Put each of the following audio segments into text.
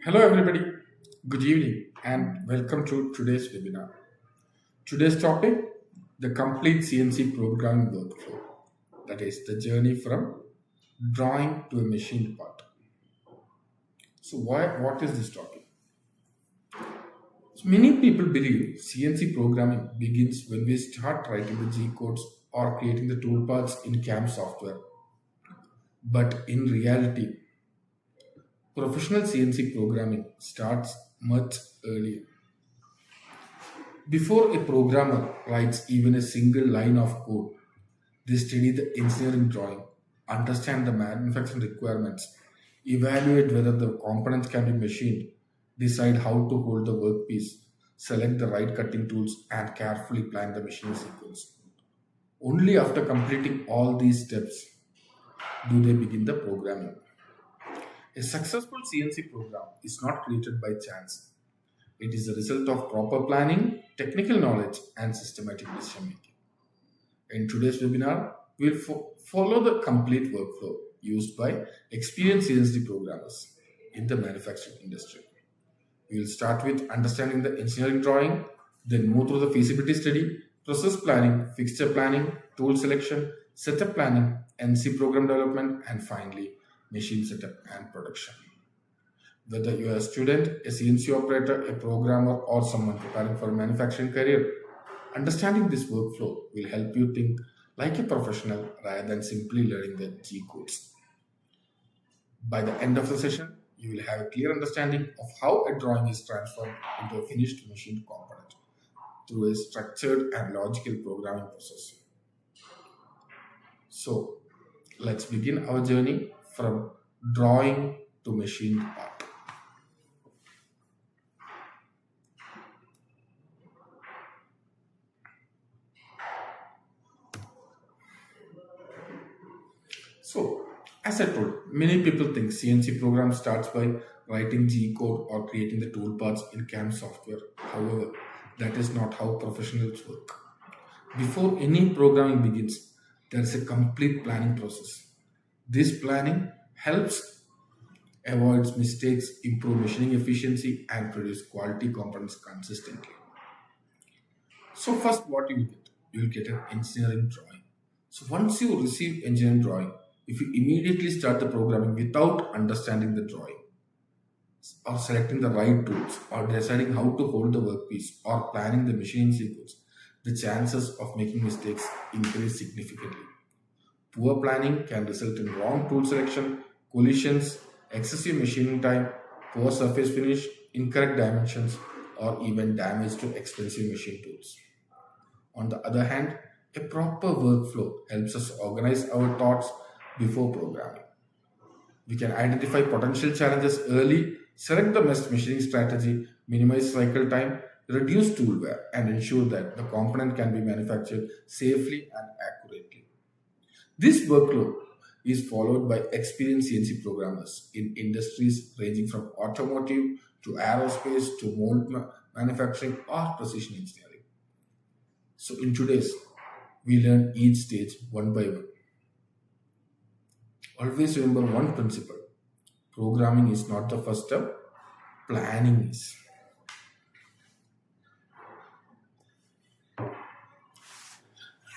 Hello, everybody. Good evening and welcome to today's webinar. Today's topic, the complete CNC programming workflow. That is the journey from drawing to a machined part. So what is this topic? So many people believe CNC programming begins when we start writing the G codes or creating the toolpaths in CAM software. But in reality, professional CNC programming starts much earlier. Before a programmer writes even a single line of code, they study the engineering drawing, understand the manufacturing requirements, evaluate whether the components can be machined, decide how to hold the workpiece, select the right cutting tools, and carefully plan the machining sequence. Only after completing all these steps do they begin the programming. A successful CNC program is not created by chance. It is the result of proper planning, technical knowledge, and systematic decision making. In today's webinar, we'll follow the complete workflow used by experienced CNC programmers in the manufacturing industry. We will start with understanding the engineering drawing, then move through the feasibility study, process planning, fixture planning, tool selection, setup planning, NC program development, and finally, machine setup and production. Whether you are a student, a CNC operator, a programmer, or someone preparing for a manufacturing career, understanding this workflow will help you think like a professional rather than simply learning the G codes. By the end of the session, you will have a clear understanding of how a drawing is transformed into a finished machined component through a structured and logical programming process. So, let's begin our journey from drawing to machined part. So, as I told, many people think CNC program starts by writing G code or creating the toolpaths in CAM software. However, that is not how professionals work. Before any programming begins, there is a complete planning process. This planning helps avoid mistakes, improve machining efficiency, and produce quality components consistently. So first, what you will get? You will get an engineering drawing. So once you receive engineering drawing, if you immediately start the programming without understanding the drawing, or selecting the right tools, or deciding how to hold the workpiece, or planning the machining sequence, the chances of making mistakes increase significantly. Poor planning can result in wrong tool selection, collisions, excessive machining time, poor surface finish, incorrect dimensions, or even damage to expensive machine tools. On the other hand, a proper workflow helps us organize our thoughts before programming. We can identify potential challenges early, select the best machining strategy, minimize cycle time, reduce tool wear, and ensure that the component can be manufactured safely and accurately. This workflow is followed by experienced CNC programmers in industries ranging from automotive to aerospace to mold manufacturing or precision engineering. So in today's, we learn each stage one by one. Always remember one principle. Programming is not the first step, planning is.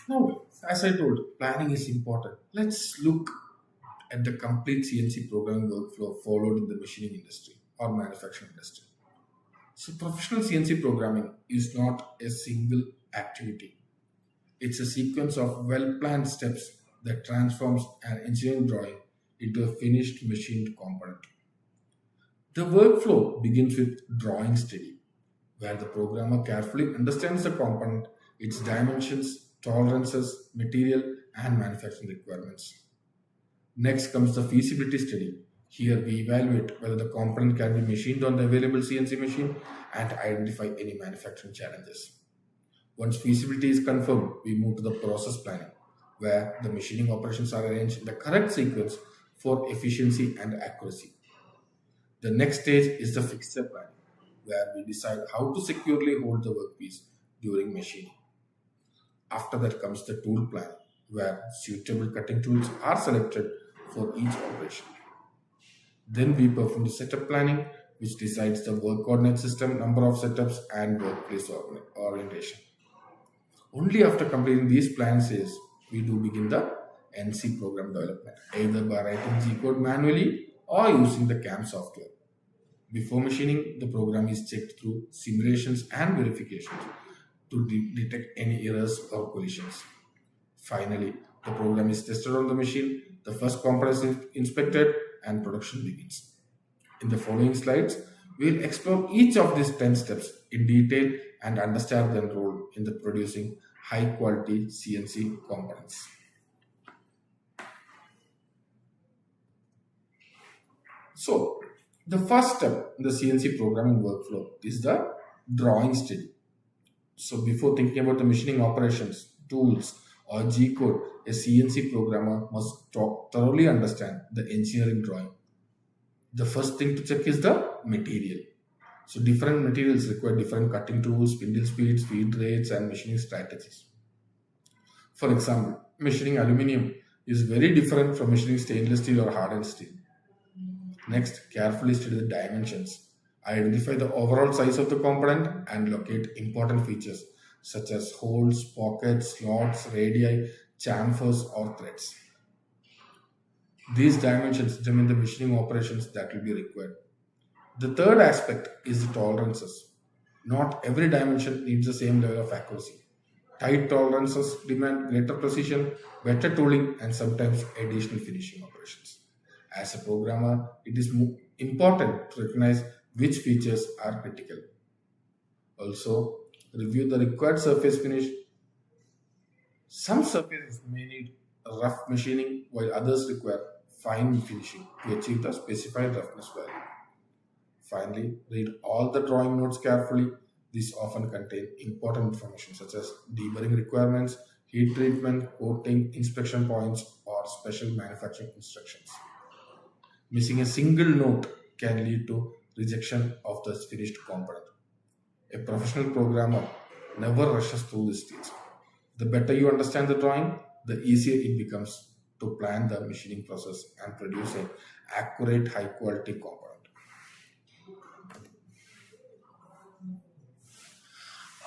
Now, as I told, planning is important. Let's look at the complete CNC programming workflow followed in the machining industry or manufacturing industry. So, professional CNC programming is not a single activity. It's a sequence of well-planned steps that transforms an engineering drawing into a finished machined component. The workflow begins with drawing study, where the programmer carefully understands the component, its dimensions, tolerances, material, and manufacturing requirements. Next comes the feasibility study. Here we evaluate whether the component can be machined on the available CNC machine and identify any manufacturing challenges. Once feasibility is confirmed, we move to the process planning, where the machining operations are arranged in the correct sequence for efficiency and accuracy. The next stage is the fixture planning, where we decide how to securely hold the workpiece during machining. After that comes the tool planning, where suitable cutting tools are selected for each operation. Then we perform the setup planning, which decides the work coordinate system, number of setups, and workplace orientation. Only after completing these plan says we do begin the NC program development, either by writing G code manually or using the CAM software. Before machining, the program is checked through simulations and verifications to detect any errors or collisions. Finally, the program is tested on the machine, the first component is inspected, and production begins. In the following slides, we will explore each of these 10 steps in detail and understand their role in the producing high quality CNC components. So, the first step in the CNC programming workflow is the drawing study. So, before thinking about the machining operations, tools, or G code, a CNC programmer must thoroughly understand the engineering drawing. The first thing to check is the material. So different materials require different cutting tools, spindle speeds, feed rates, and machining strategies. For example, machining aluminium is very different from machining stainless steel or hardened steel. Next, carefully study the dimensions. Identify the overall size of the component and locate important features such as holes, pockets, slots, radii, chamfers, or threads. These dimensions determine the machining operations that will be required. The third aspect is the tolerances. Not every dimension needs the same level of accuracy. Tight tolerances demand greater precision, better tooling, and sometimes additional finishing operations. As a programmer, it is important to recognize which features are critical. Also, review the required surface finish. Some surfaces may need rough machining while others require fine finishing to achieve the specified roughness value. Finally, read all the drawing notes carefully. These often contain important information such as deburring requirements, heat treatment, coating, inspection points, or special manufacturing instructions. Missing a single note can lead to rejection of the finished component. A professional programmer never rushes through this stage. The better you understand the drawing, the easier it becomes to plan the machining process and produce an accurate, high quality component.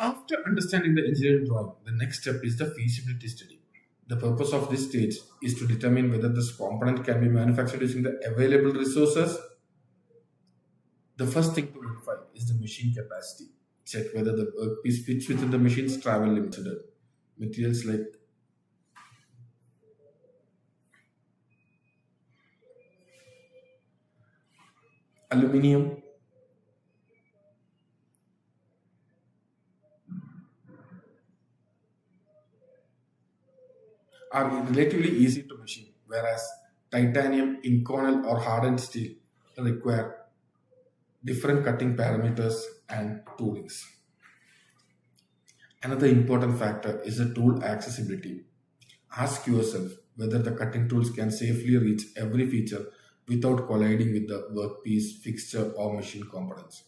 After understanding the engineering drawing, the next step is the feasibility study. The purpose of this stage is to determine whether this component can be manufactured using the available resources. The first thing to verify is the machine capacity. Check whether the workpiece fits within the machine's travel limit. Materials like aluminium, are relatively easy to machine, whereas titanium, inconel, or hardened steel require different cutting parameters and toolings. Another important factor is the tool accessibility. Ask yourself whether the cutting tools can safely reach every feature without colliding with the workpiece, fixture, or machine components.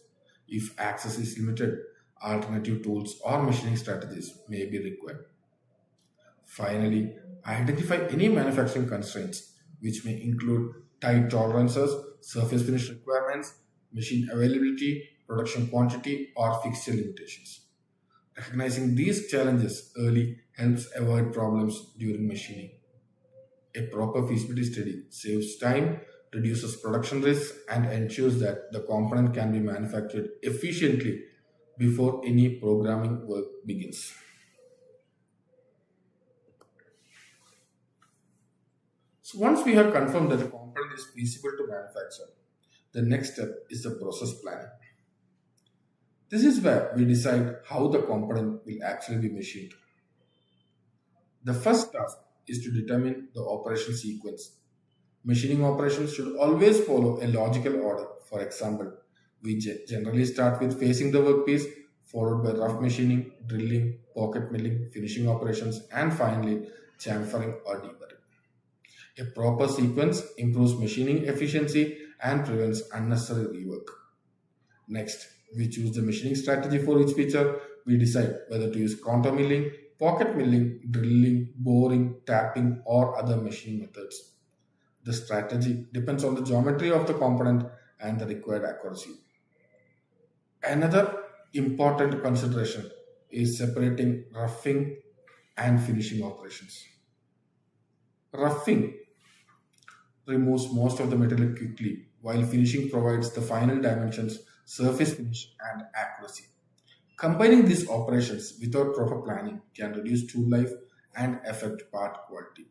If access is limited, alternative tools or machining strategies may be required. Finally, identify any manufacturing constraints, which may include tight tolerances, surface finish requirements, machine availability, production quantity, or fixture limitations. Recognizing these challenges early helps avoid problems during machining. A proper feasibility study saves time, reduces production risks, and ensures that the component can be manufactured efficiently before any programming work begins. So once we have confirmed that the component is feasible to manufacture, the next step is the process planning. This is where we decide how the component will actually be machined. The first task is to determine the operation sequence. Machining operations should always follow a logical order. For example, we generally start with facing the workpiece, followed by rough machining, drilling, pocket milling, finishing operations, and finally chamfering or deburring. A proper sequence improves machining efficiency and prevents unnecessary rework. Next, we choose the machining strategy for each feature. We decide whether to use contour milling, pocket milling, drilling, boring, tapping, or other machining methods. The strategy depends on the geometry of the component and the required accuracy. Another important consideration is separating roughing and finishing operations. Roughing removes most of the material quickly, while finishing provides the final dimensions, surface finish, and accuracy. Combining these operations without proper planning can reduce tool life and affect part quality.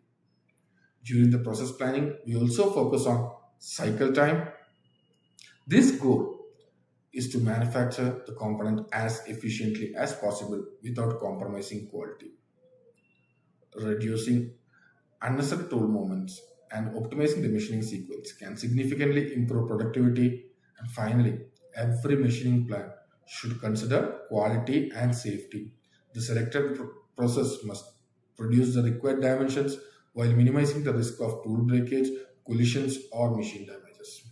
During the process planning, we also focus on cycle time. This goal is to manufacture the component as efficiently as possible without compromising quality, reducing unnecessary tool movements, and optimizing the machining sequence can significantly improve productivity. And finally, every machining plan should consider quality and safety. The selected process must produce the required dimensions while minimizing the risk of tool breakage, collisions, or machine damages.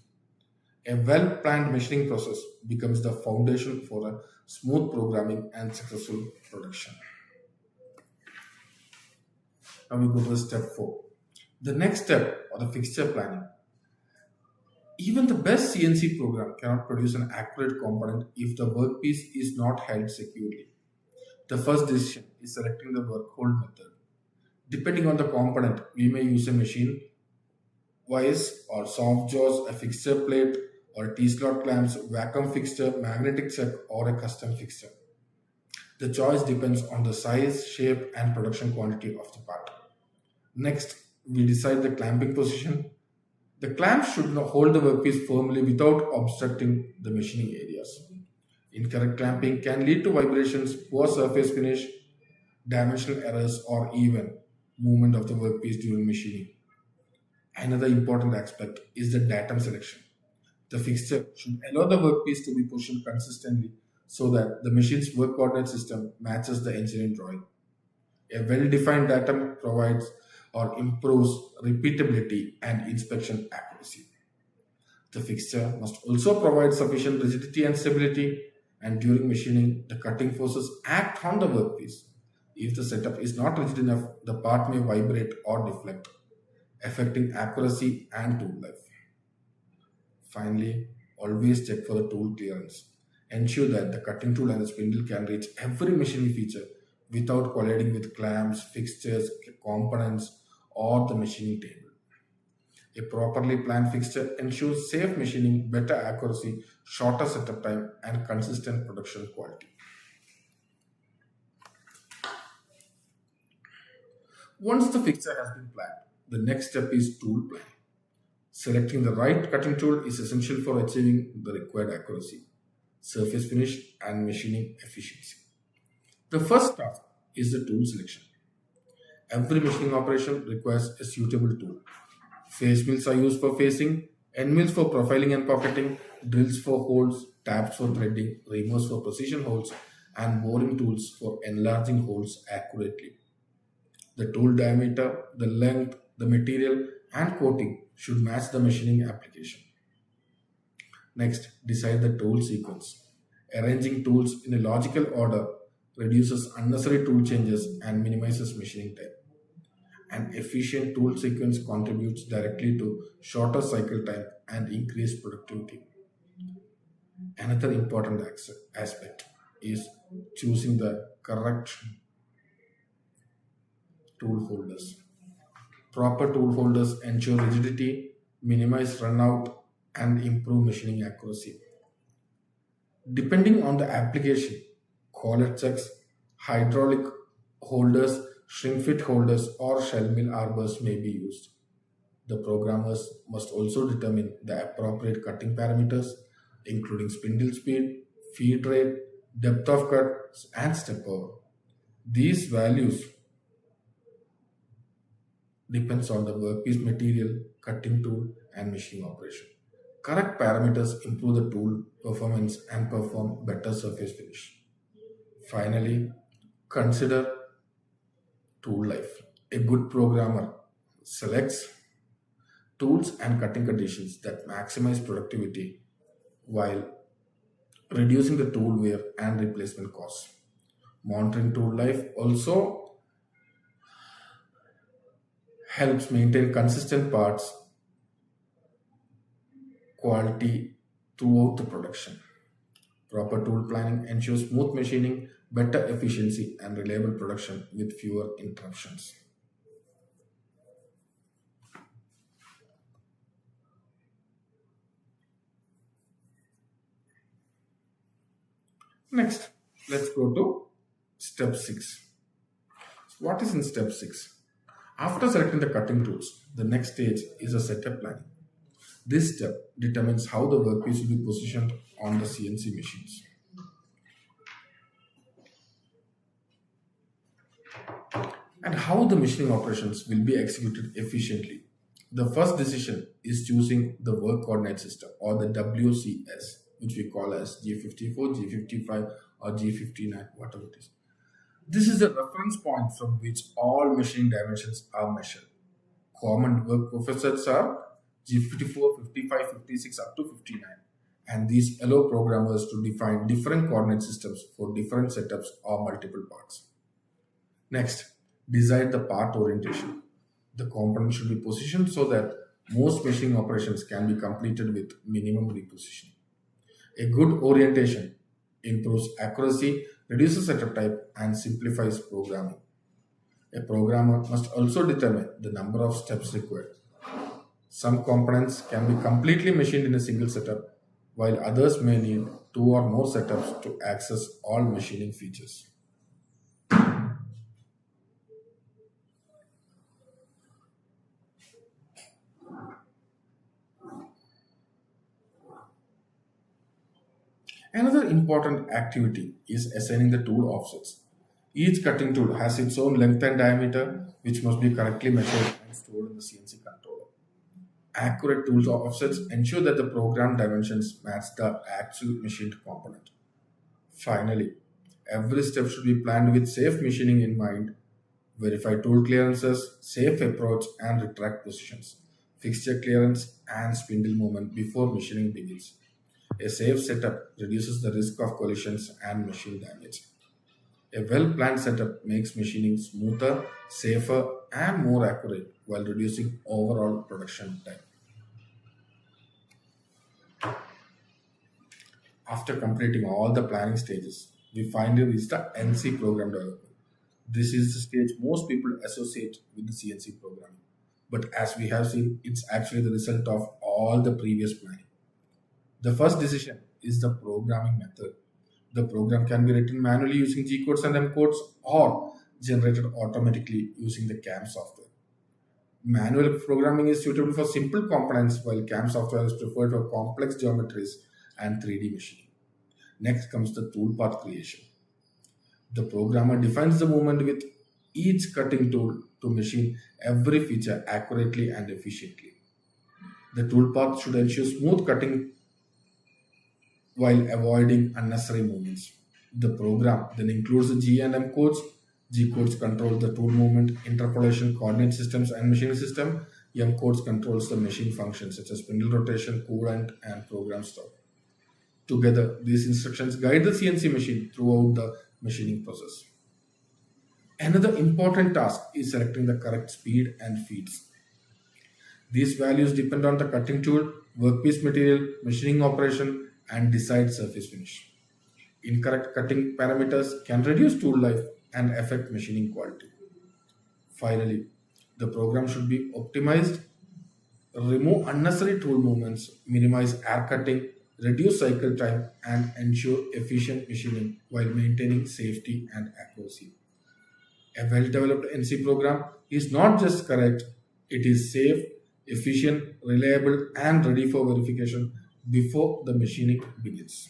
A well planned machining process becomes the foundation for a smooth programming and successful production. Now we go to step 4. The next step or the fixture planning. Even the best CNC program cannot produce an accurate component if the workpiece is not held securely. The first decision is selecting the work hold method. Depending on the component, we may use a machine vise or soft jaws, a fixture plate, or T-slot clamps, vacuum fixture, magnetic chuck, or a custom fixture. The choice depends on the size, shape, and production quantity of the part. Next, we decide the clamping position. The clamp should not hold the workpiece firmly without obstructing the machining areas. Incorrect clamping can lead to vibrations, poor surface finish, dimensional errors, or even movement of the workpiece during machining. Another important aspect is the datum selection. The fixture should allow the workpiece to be positioned consistently so that the machine's work coordinate system matches the engineering drawing. A well defined datum provides or improves repeatability and inspection accuracy. The fixture must also provide sufficient rigidity and stability, and during machining, the cutting forces act on the workpiece. If the setup is not rigid enough, the part may vibrate or deflect, affecting accuracy and tool life. Finally, always check for the tool clearance. Ensure that the cutting tool and the spindle can reach every machining feature without colliding with clamps, fixtures, components, or the machining table. A properly planned fixture ensures safe machining, better accuracy, shorter setup time, and consistent production quality. Once the fixture has been planned, the next step is tool planning. Selecting the right cutting tool is essential for achieving the required accuracy, surface finish, and machining efficiency. The first task is the tool selection. Every machining operation requires a suitable tool. Face mills are used for facing, end mills for profiling and pocketing, drills for holes, taps for threading, reamers for precision holes, and boring tools for enlarging holes accurately. The tool diameter, the length, the material, and coating should match the machining application. Next, decide the tool sequence. Arranging tools in a logical order reduces unnecessary tool changes and minimizes machining time. An efficient tool sequence contributes directly to shorter cycle time and increased productivity. Another important aspect is choosing the correct tool holders. Proper tool holders ensure rigidity, minimize runout, and improve machining accuracy. Depending on the application, collet chucks, hydraulic holders, shrink fit holders, or shell mill arbors may be used. The programmers must also determine the appropriate cutting parameters, including spindle speed, feed rate, depth of cut, and step over. These values depends on the workpiece material, cutting tool, and machining operation. Correct parameters improve the tool performance and perform better surface finish. Finally, consider tool life. A good programmer selects tools and cutting conditions that maximize productivity while reducing the tool wear and replacement costs. Monitoring tool life also helps maintain consistent parts quality throughout the production. Proper tool planning ensures smooth machining, better efficiency, and reliable production with fewer interruptions. Next, let's go to step 6. What is in step 6? After selecting the cutting tools, the next stage is a setup planning. This step determines how the workpiece will be positioned on the CNC machines and how the machining operations will be executed efficiently. The first decision is choosing the work coordinate system or the WCS, which we call as G54, G55, or G59, whatever it is. This is the reference point from which all machining dimensions are measured. Common work offsets are G54, 55, 56 up to 59, and these allow programmers to define different coordinate systems for different setups or multiple parts. Next, decide the part orientation. The component should be positioned so that most machining operations can be completed with minimum repositioning. A good orientation improves accuracy, reduces setup time, and simplifies programming. A programmer must also determine the number of steps required. Some components can be completely machined in a single setup, while others may need two or more setups to access all machining features. Another important activity is assigning the tool offsets. Each cutting tool has its own length and diameter, which must be correctly measured and stored in the CNC controller. Accurate tool offsets ensure that the program dimensions match the actual machined component. Finally, every step should be planned with safe machining in mind. Verify tool clearances, safe approach and retract positions, fixture clearance, and spindle movement before machining begins. A safe setup reduces the risk of collisions and machine damage. A well planned setup makes machining smoother, safer, and more accurate while reducing overall production time. After completing all the planning stages, we finally reach the NC program development. This is the stage most people associate with the CNC programming. But as we have seen, it's actually the result of all the previous planning. The first decision is the programming method. The program can be written manually using G codes and M codes or generated automatically using the CAM software. Manual programming is suitable for simple components while CAM software is preferred for complex geometries and 3D machining. Next comes the toolpath creation. The programmer defines the movement with each cutting tool to machine every feature accurately and efficiently. The toolpath should ensure smooth cutting while avoiding unnecessary movements. The program then includes the G and M codes. G codes control the tool movement, interpolation, coordinate systems, and machining system. M codes controls the machine functions such as spindle rotation, coolant, and program stop. Together, these instructions guide the CNC machine throughout the machining process. Another important task is selecting the correct speed and feeds. These values depend on the cutting tool, workpiece material, machining operation, and desired surface finish. Incorrect cutting parameters can reduce tool life and affect machining quality. Finally, the program should be optimized, remove unnecessary tool movements, minimize air cutting, reduce cycle time, and ensure efficient machining while maintaining safety and accuracy. A well developed NC program is not just correct, it is safe, efficient, reliable, and ready for verification before the machining begins.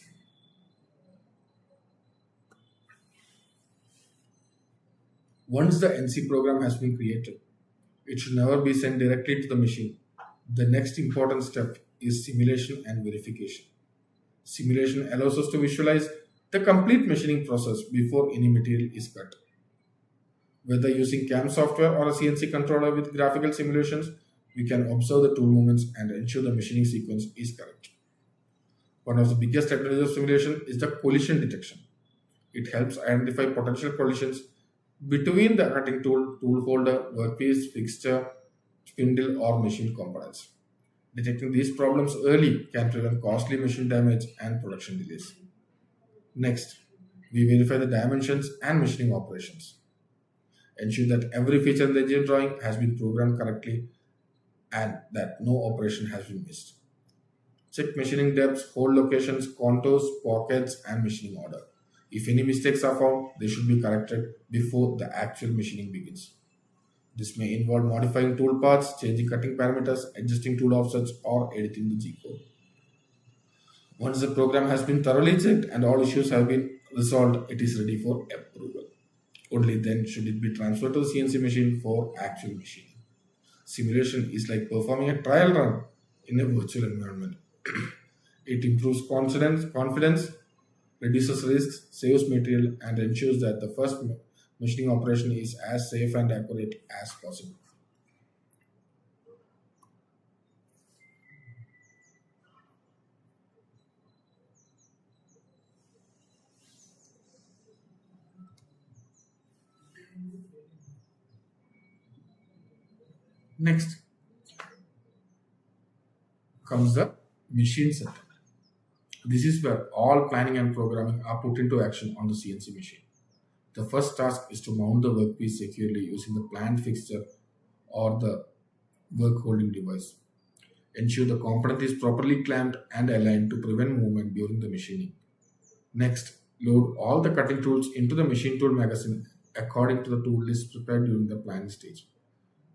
Once the NC program has been created, it should never be sent directly to the machine. The next important step is simulation and verification. Simulation allows us to visualize the complete machining process before any material is cut. Whether using CAM software or a CNC controller with graphical simulations, we can observe the tool movements and ensure the machining sequence is correct. One of the biggest advantages of simulation is the collision detection. It helps identify potential collisions between the cutting tool, tool holder, workpiece, fixture, spindle, or machine components. Detecting these problems early can prevent costly machine damage and production delays. Next, we verify the dimensions and machining operations. Ensure that every feature in the engineering drawing has been programmed correctly and that no operation has been missed. Check machining depths, hole locations, contours, pockets, and machining order. If any mistakes are found, they should be corrected before the actual machining begins. This may involve modifying tool paths, changing cutting parameters, adjusting tool offsets, or editing the G code. Once the program has been thoroughly checked and all issues have been resolved, it is ready for approval. Only then should it be transferred to the CNC machine for actual machining. Simulation is like performing a trial run in a virtual environment. It improves confidence, reduces risks, saves material, and ensures that the first machining operation is as safe and accurate as possible. Next comes the machine setup. This is where all planning and programming are put into action on the CNC machine. The first task is to mount the workpiece securely using the planned fixture or the work holding device. Ensure the component is properly clamped and aligned to prevent movement during the machining. Next, load all the cutting tools into the machine tool magazine according to the tool list prepared during the planning stage.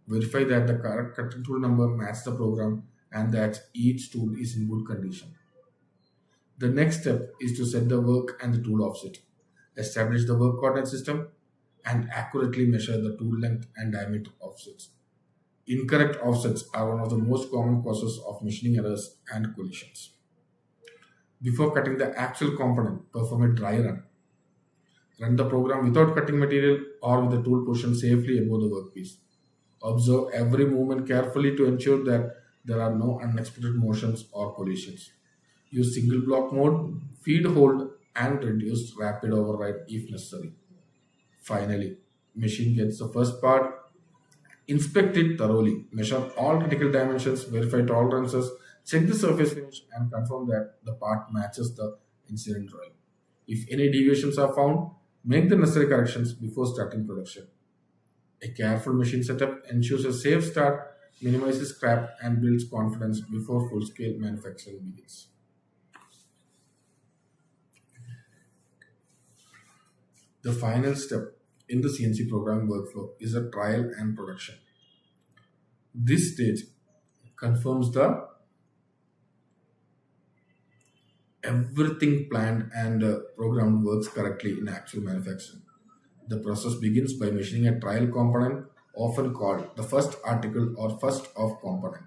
Verify that the correct cutting tool number matches the program and that each tool is in good condition. The next step is to set the work and the tool offset. Establish the work coordinate system and accurately measure the tool length and diameter offsets. Incorrect offsets are one of the most common causes of machining errors and collisions. Before cutting the actual component, perform a dry run. Run the program without cutting material or with the tool positioned safely above the workpiece. Observe every movement carefully to ensure that there are no unexpected motions or collisions. Use single block mode, feed hold, and reduce rapid override if necessary. Finally, machine gets the first part. Inspect it thoroughly. Measure all critical dimensions, verify tolerances, check the surface finish, and confirm that the part matches the incident drawing. If any deviations are found, make the necessary corrections before starting production. A careful machine setup ensures a safe start, minimizes scrap, and builds confidence before full-scale manufacturing begins. The final step in the CNC programming workflow is a trial and production. This stage confirms the everything planned and programmed works correctly in actual manufacturing. The process begins by machining a trial component, often called the first article or first of component.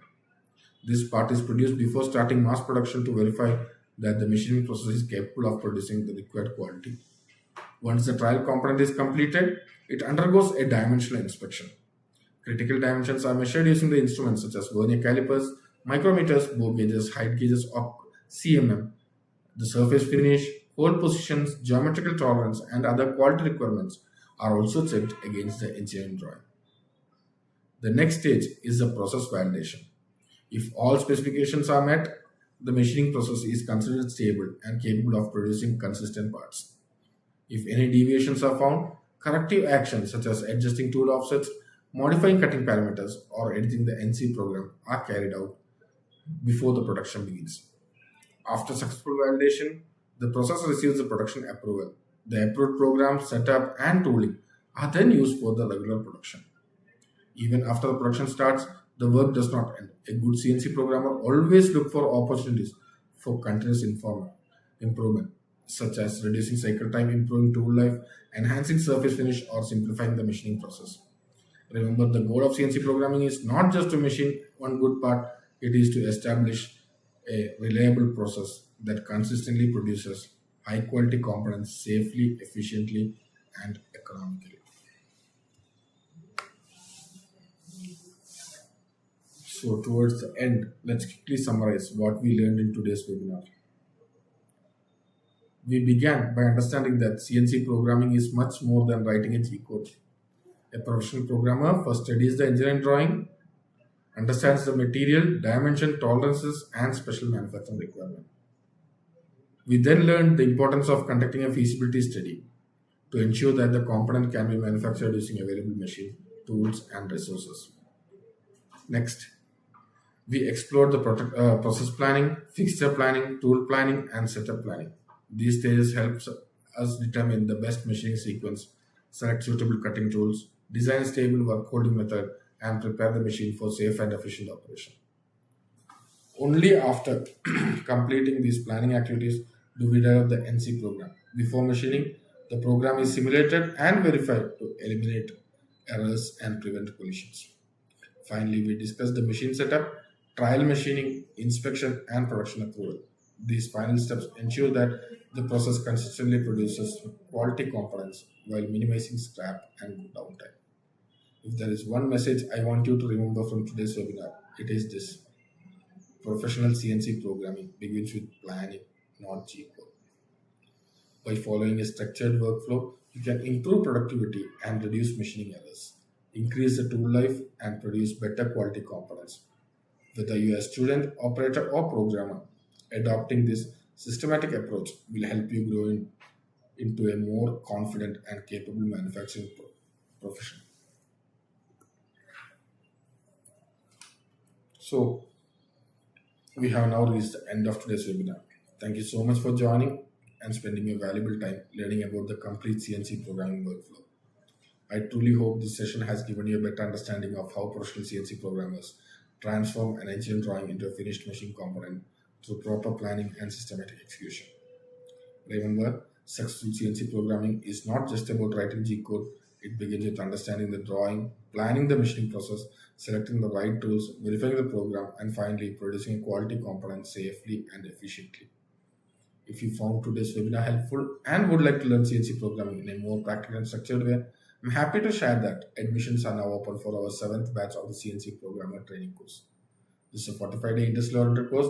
This part is produced before starting mass production to verify that the machining process is capable of producing the required quality. Once the trial component is completed, it undergoes a dimensional inspection. Critical dimensions are measured using the instruments such as vernier calipers, micrometers, bore gauges, height gauges, or CMM. The surface finish, hole positions, geometrical tolerance, and other quality requirements are also checked against the engineering drawing. The next stage is the process validation. If all specifications are met, the machining process is considered stable and capable of producing consistent parts. If any deviations are found, corrective actions such as adjusting tool offsets, modifying cutting parameters, or editing the NC program are carried out before the production begins. After successful validation, the process receives the production approval. The approved program, setup, and tooling are then used for the regular production. Even after the production starts, the work does not end. A good CNC programmer always look for opportunities for continuous improvement, such as reducing cycle time, improving tool life, enhancing surface finish, or simplifying the machining process. Remember, the goal of CNC programming is not just to machine one good part, it is to establish a reliable process that consistently produces high quality components safely, efficiently, and economically. So, towards the end, let's quickly summarize what we learned in today's webinar. We began by understanding that CNC programming is much more than writing a G code. A professional programmer first studies the engineering drawing, understands the material, dimension, tolerances, and special manufacturing requirement. We then learned the importance of conducting a feasibility study to ensure that the component can be manufactured using available machine, tools, and resources. Next, we explored the process planning, fixture planning, tool planning, and setup planning. These stages helps us determine the best machining sequence, select suitable cutting tools, design a stable work holding method, and prepare the machine for safe and efficient operation. Only after completing these planning activities do we develop the NC program. Before machining, the program is simulated and verified to eliminate errors and prevent collisions. Finally, we discussed the machine setup, trial machining, inspection, and production approval. These final steps ensure that the process consistently produces quality components while minimizing scrap and downtime. If there is one message I want you to remember from today's webinar, it is this: professional CNC programming begins with planning, not G code. By following a structured workflow, you can improve productivity and reduce machining errors, increase the tool life, and produce better quality components. Whether you are a student, operator, or programmer, adopting this systematic approach will help you grow into a more confident and capable manufacturing profession. So, we have now reached the end of today's webinar. Thank you so much for joining and spending your valuable time learning about the complete CNC programming workflow. I truly hope this session has given you a better understanding of how professional CNC programmers transform an engine drawing into a finished machine component through proper planning and systematic execution. Remember, successful CNC programming is not just about writing G code. It begins with understanding the drawing, planning the machining process, selecting the right tools, verifying the program, and finally producing a quality component safely and efficiently. If you found today's webinar helpful and would like to learn CNC programming in a more practical and structured way, I'm happy to share that admissions are now open for our 7th batch of the CNC Programmer Training course. This is a 45-day industry-oriented course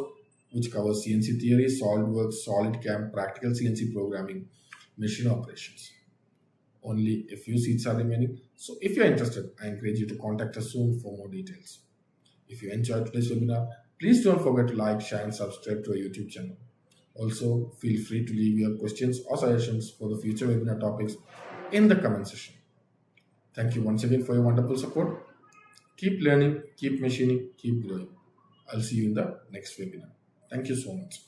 which covers CNC theory, SolidWorks, SolidCAM, practical CNC programming, machine operations. Only a few seats are remaining, so if you're interested, I encourage you to contact us soon for more details. If you enjoyed today's webinar, please don't forget to like, share, and subscribe to our YouTube channel. Also, feel free to leave your questions or suggestions for the future webinar topics in the comment section. Thank you once again for your wonderful support. Keep learning, keep machining, keep growing. I'll see you in the next webinar. Thank you so much.